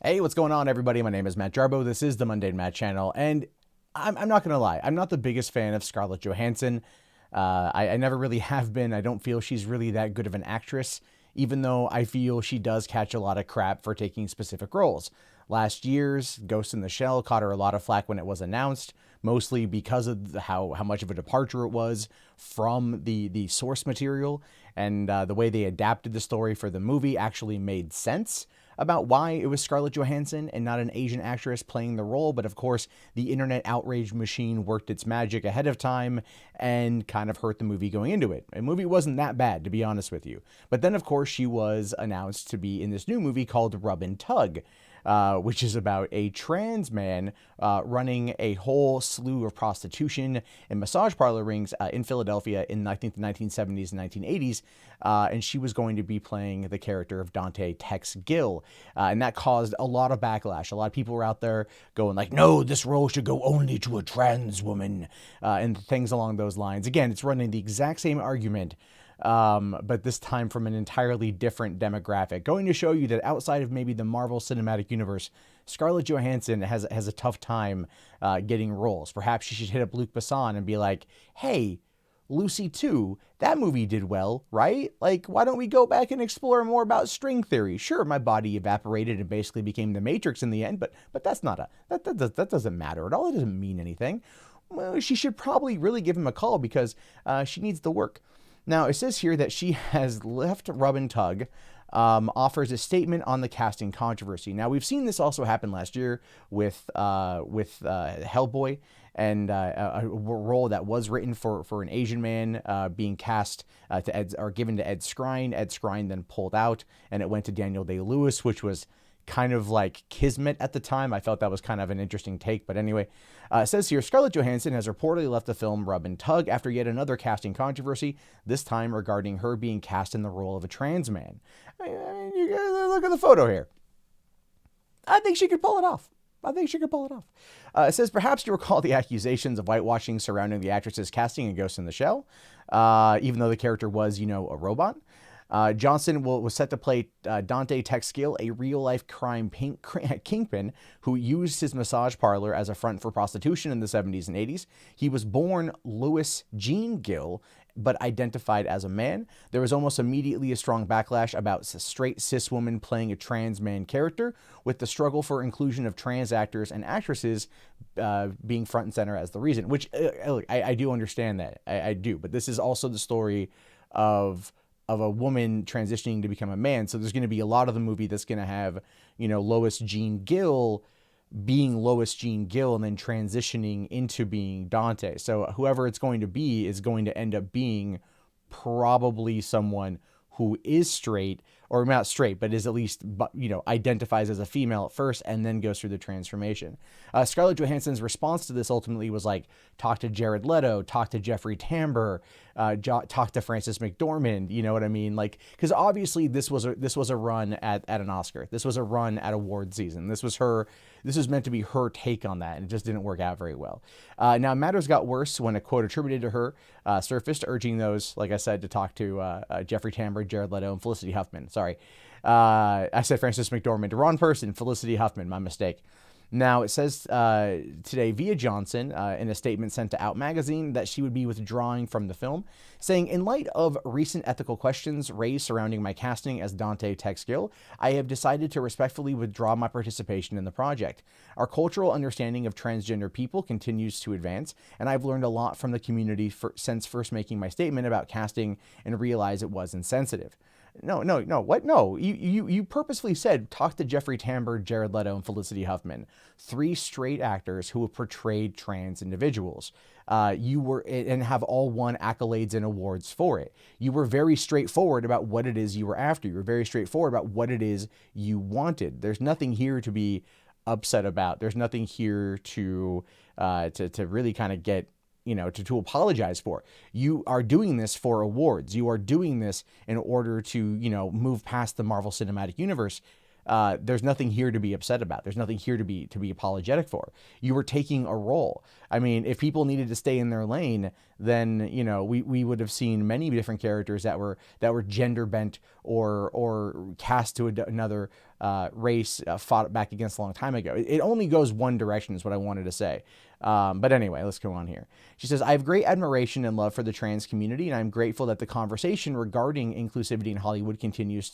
Hey, what's going on, everybody? My name is Matt Jarbo. This is the Mundane Matt channel, and I'm not going to lie. I'm not the biggest fan of Scarlett Johansson. I never really have been. I don't feel she's really that good of an actress, even though I feel she does catch a lot of crap for taking specific roles. Last year's Ghost in the Shell caught her a lot of flack when it was announced, mostly because of how much of a departure it was from the source material, and the way they adapted the story for the movie actually made sense about why it was Scarlett Johansson and not an Asian actress playing the role. But of course, the internet outrage machine worked its magic ahead of time and kind of hurt the movie going into it. The movie wasn't that bad, to be honest with you. But then, of course, she was announced to be in this new movie called RUB TUG, which is about a trans man running a whole slew of prostitution and massage parlor rings in Philadelphia in, I think, the 1970s and 1980s. And she was going to be playing the character of Dante Tex Gill. And that caused a lot of backlash. A lot of people were out there going like, no, this role should go only to a trans woman, and things along those lines. Again, it's running the exact same argument, but this time from an entirely different demographic, going to show you that outside of maybe the Marvel Cinematic Universe, Scarlett Johansson has a tough time getting roles. Perhaps she should hit up Luc Besson and be like, hey, Lucy 2, that movie did well, right? Like, why don't we go back and explore more about string theory? Sure, my body evaporated and basically became the Matrix in the end, but that's not that doesn't matter at all. It doesn't mean anything. Well, she should probably really give him a call because she needs the work. Now, it says here that she has left Rub Tug, offers a statement on the casting controversy. Now, we've seen this also happen last year with Hellboy, and a role that was written for an Asian man being cast to Ed, or given to Ed Skrein. Ed Skrein then pulled out, and it went to Daniel Day-Lewis, which was kind of like kismet at the time. I felt that was kind of an interesting take. But anyway, it says here, Scarlett Johansson has reportedly left the film Rub Tug after yet another casting controversy, this time regarding her being cast in the role of a trans man. I mean, you gotta look at the photo here. I think she could pull it off. It says, perhaps you recall the accusations of whitewashing surrounding the actress's casting in Ghost in the Shell, even though the character was, a robot. Johnson was set to play Dante Tex Gill, a real-life crime kingpin who used his massage parlor as a front for prostitution in the 70s and 80s. He was born Louis Gene Gill, but identified as a man. There was almost immediately a strong backlash about a straight cis woman playing a trans man character, with the struggle for inclusion of trans actors and actresses being front and center as the reason, which I do understand that. I do. But this is also the story of a woman transitioning to become a man. So there's going to be a lot of the movie that's going to have, Lois Jean Gill being Lois Jean Gill and then transitioning into being Dante. So whoever it's going to be is going to end up being probably someone who is straight, or not straight, but is at least, identifies as a female at first and then goes through the transformation. Scarlett Johansson's response to this ultimately was like, talk to Jared Leto, talk to Jeffrey Tambor, talk to Frances McDormand. You know what I mean? Like, because obviously this was a run at an Oscar. This was a run at award season. This was meant to be her take on that, and it just didn't work out very well. Now, matters got worse when a quote attributed to her surfaced, urging those, like I said, to talk to Jeffrey Tambor, Jared Leto, and Felicity Huffman. Sorry. I said Frances McDormand. Wrong person, Felicity Huffman, my mistake. Now, it says today via Johnson in a statement sent to Out Magazine that she would be withdrawing from the film, saying, in light of recent ethical questions raised surrounding my casting as Dante Tex Gill, I have decided to respectfully withdraw my participation in the project. Our cultural understanding of transgender people continues to advance, and I've learned a lot from the community since first making my statement about casting and realize it was insensitive. No, what? No, you purposefully said talk to Jeffrey Tambor, Jared Leto, and Felicity Huffman, 3 straight actors who have portrayed trans individuals. You were, and have all won accolades and awards for it. You were very straightforward about what it is you were after. You were very straightforward about what it is you wanted. There's nothing here to be upset about. There's nothing here to really kind of get, to apologize for. You are doing this for awards. You are doing this in order to, move past the Marvel Cinematic Universe. There's nothing here to be upset about. There's nothing here to be apologetic for. You were taking a role. I mean, if people needed to stay in their lane, then we would have seen many different characters that were gender bent or cast to another race fought back against a long time ago. It only goes one direction is what I wanted to say. But anyway, let's go on here. She says, I have great admiration and love for the trans community, and I'm grateful that the conversation regarding inclusivity in Hollywood continues.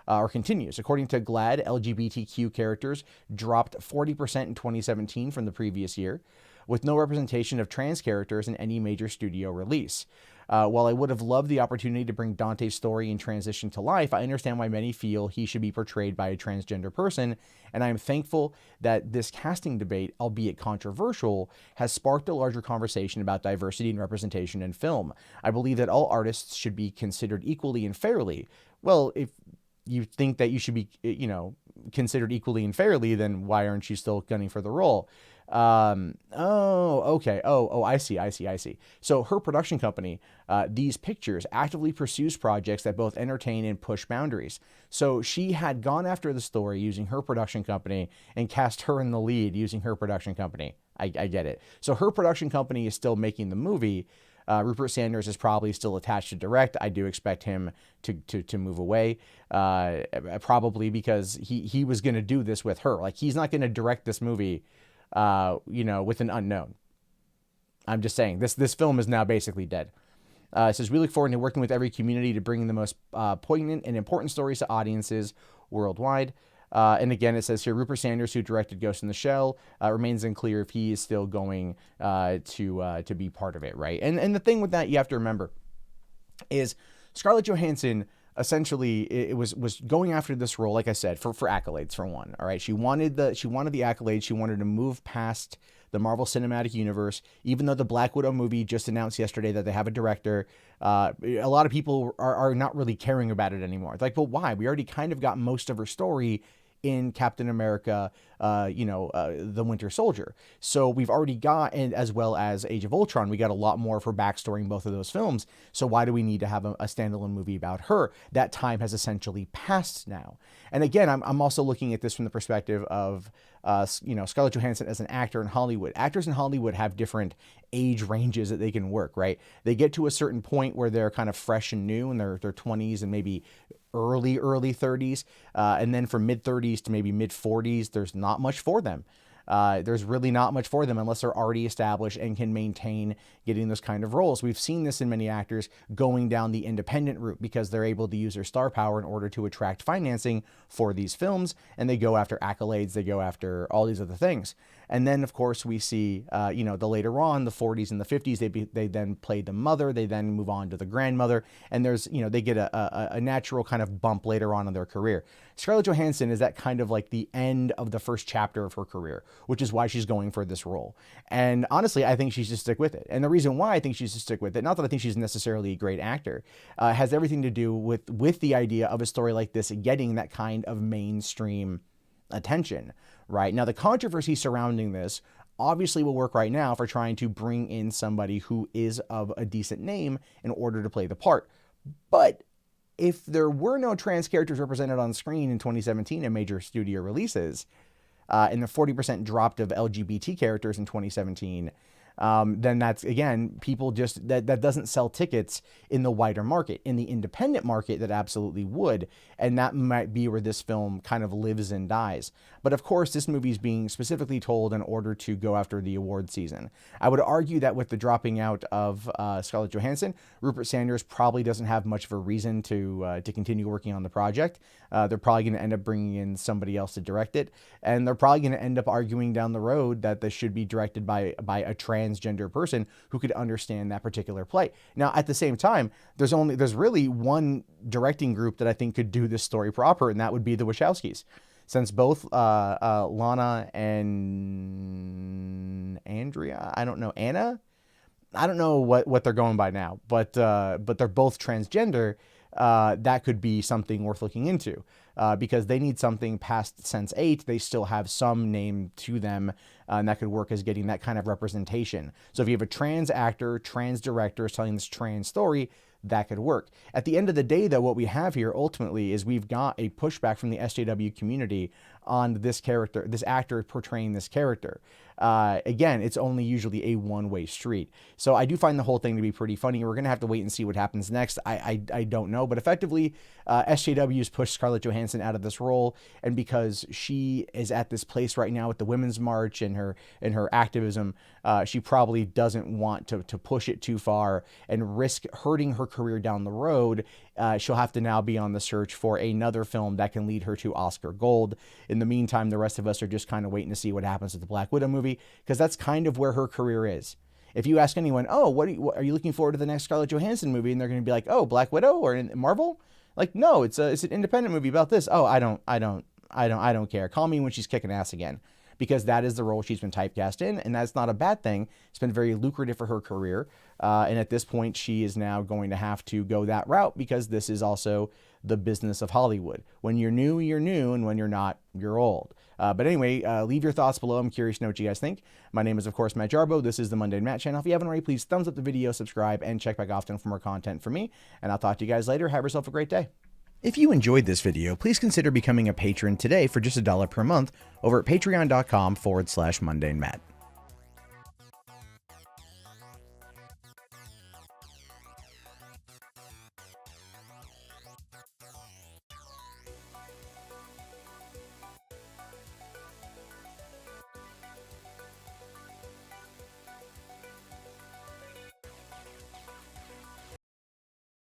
According to GLAAD, LGBTQ characters dropped 40% in 2017 from the previous year, with no representation of trans characters in any major studio release. While I would have loved the opportunity to bring Dante's story and transition to life, I understand why many feel he should be portrayed by a transgender person, and I am thankful that this casting debate, albeit controversial, has sparked a larger conversation about diversity and representation in film. I believe that all artists should be considered equally and fairly. Well, if you think that you should be, considered equally and fairly, then why aren't you still gunning for the role? Okay. I see. So her production company, These Pictures, actively pursues projects that both entertain and push boundaries. So she had gone after the story using her production company and cast her in the lead using her production company. I get it. So her production company is still making the movie. Rupert Sanders is probably still attached to direct. I do expect him to move away, probably because he was going to do this with her. Like, he's not going to direct this movie with an unknown. I'm just saying, this film is now basically dead. It says, we look forward to working with every community to bring the most poignant and important stories to audiences worldwide. And again, it says here, Rupert Sanders, who directed Ghost in the Shell, remains unclear if he is still going to be part of it, right? And the thing with that you have to remember is Scarlett Johansson essentially it was going after this role, like I said, for accolades, for one. All right, she wanted the accolades. She wanted to move past the Marvel Cinematic Universe. Even though the Black Widow movie just announced yesterday that they have a director, a lot of people are not really caring about it anymore. It's like, well, why? We already kind of got most of her story in Captain America, the Winter Soldier. So we've already got, and as well as Age of Ultron, we got a lot more of her backstory in both of those films. So why do we need to have a standalone movie about her? That time has essentially passed now. And again, I'm also looking at this from the perspective of, Scarlett Johansson as an actor in Hollywood. Actors in Hollywood have different age ranges that they can work, right? They get to a certain point where they're kind of fresh and new in their 20s and maybe early 30s. And then from mid 30s to maybe mid 40s, there's not much for them. There's really not much for them unless they're already established and can maintain getting those kind of roles. We've seen this in many actors going down the independent route because they're able to use their star power in order to attract financing for these films, and they go after accolades, they go after all these other things. And then, of course, we see, the later on, the 40s and the 50s, they then play the mother, they then move on to the grandmother, and there's, they get a natural kind of bump later on in their career. Scarlett Johansson is that kind of like the end of the first chapter of her career, which is why she's going for this role. And honestly, I think she should stick with it. And the reason why I think she should stick with it, not that I think she's necessarily a great actor, has everything to do with the idea of a story like this getting that kind of mainstream attention, right? Now, the controversy surrounding this obviously will work right now for trying to bring in somebody who is of a decent name in order to play the part. But if there were no trans characters represented on screen in 2017 in major studio releases, and the 40% dropped of LGBT characters in 2017, then that's, again, people just, that doesn't sell tickets in the wider market. In the independent market, that absolutely would. And that might be where this film kind of lives and dies. But of course, this movie is being specifically told in order to go after the award season. I would argue that with the dropping out of Scarlett Johansson, Rupert Sanders probably doesn't have much of a reason to continue working on the project. They're probably going to end up bringing in somebody else to direct it. And they're probably going to end up arguing down the road that this should be directed by a transgender person who could understand that particular play. Now, at the same time, there's really one directing group that I think could do this story proper, and that would be the Wachowskis. Since both Lana and Andrea, Anna, I don't know what they're going by now, but they're both transgender. That could be something worth looking into, because they need something past Sense8. They still have some name to them, and that could work as getting that kind of representation. So if you have a trans actor, trans director telling this trans story, that could work. At the end of the day, though, what we have here ultimately is we've got a pushback from the SJW community on this character, this actor portraying this character. Again, it's only usually a one-way street. So I do find the whole thing to be pretty funny. We're going to have to wait and see what happens next. I don't know. But effectively, SJWs pushed Scarlett Johansson out of this role. And because she is at this place right now with the Women's March and her activism, she probably doesn't want to push it too far and risk hurting her career down the road. She'll have to now be on the search for another film that can lead her to Oscar gold. In the meantime, the rest of us are just kind of waiting to see what happens with the Black Widow movie, because that's kind of where her career is. If you ask anyone, oh, what are you looking forward to the next Scarlett Johansson movie? And they're going to be like, oh, Black Widow or Marvel? Like, no, it's an independent movie about this. Oh, I don't care. Call me when she's kicking ass again, because that is the role she's been typecast in, and that's not a bad thing. It's been very lucrative for her career, and at this point, she is now going to have to go that route, because this is also the business of Hollywood. When you're new, and when you're not, you're old. But anyway, leave your thoughts below. I'm curious to know what you guys think. My name is, of course, Matt Jarbo. This is the Mundane Matt channel. If you haven't already, please thumbs up the video, subscribe, and check back often for more content from me, and I'll talk to you guys later. Have yourself a great day. If you enjoyed this video, please consider becoming a patron today for just $1 per month over at patreon.com/mundanematt.